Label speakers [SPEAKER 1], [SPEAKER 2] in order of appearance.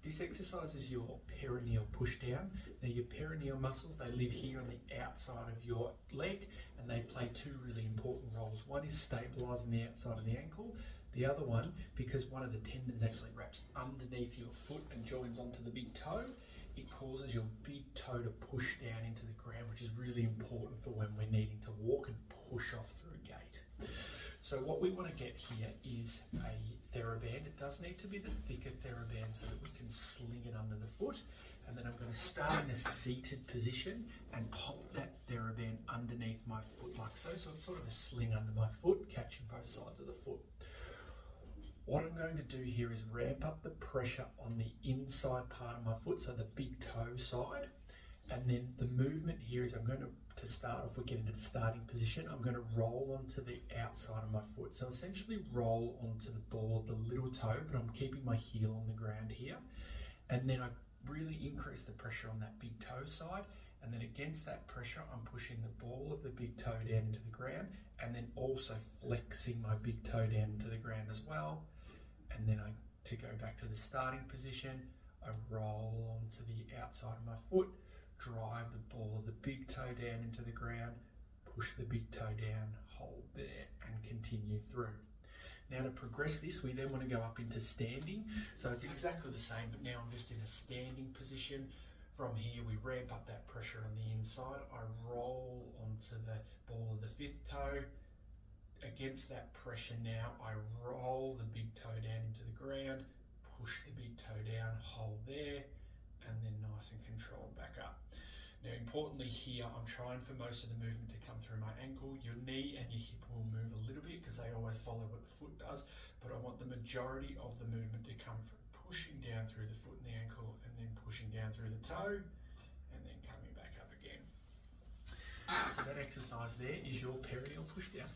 [SPEAKER 1] This exercise is your peroneal push down. Now your peroneal muscles, they live here on the outside of your leg and they play two really important roles. One is stabilising the outside of the ankle. The other one, because one of the tendons actually wraps underneath your foot and joins onto the big toe, it causes your big toe to push down into the ground, which is really important for when we're needing to walk and push off through a gait. So what we want to get here is a TheraBand. It does need to be the thicker TheraBand so that we can sling it under the foot. And then I'm going to start in a seated position and pop that TheraBand underneath my foot like so. So it's sort of a sling under my foot, catching both sides of the foot. What I'm going to do here is ramp up the pressure on the inside part of my foot, so the big toe side. And then the movement here is I'm going to start off, we get into the starting position, I'm going to roll onto the outside of my foot. So essentially roll onto the ball of the little toe, but I'm keeping my heel on the ground here. And then I really increase the pressure on that big toe side. And then against that pressure, I'm pushing the ball of the big toe down into the ground, and then also flexing my big toe down into the ground as well. And then to go back to the starting position, I roll onto the outside of my foot, drive the ball of the big toe down into the ground, push the big toe down, hold there, and continue through. Now to progress this, we then want to go up into standing. So it's exactly the same, but now I'm just in a standing position. From here, we ramp up that pressure on the inside. I roll onto the ball of the fifth toe. Against that pressure now, I roll the big toe down into the ground, push the big toe down, hold there, and then nice and controlled back up. Now importantly here, I'm trying for most of the movement to come through my ankle. Your knee and your hip will move a little bit because they always follow what the foot does, but I want the majority of the movement to come from pushing down through the foot and the ankle, and then pushing down through the toe, and then coming back up again. So that exercise there is your peroneal push down.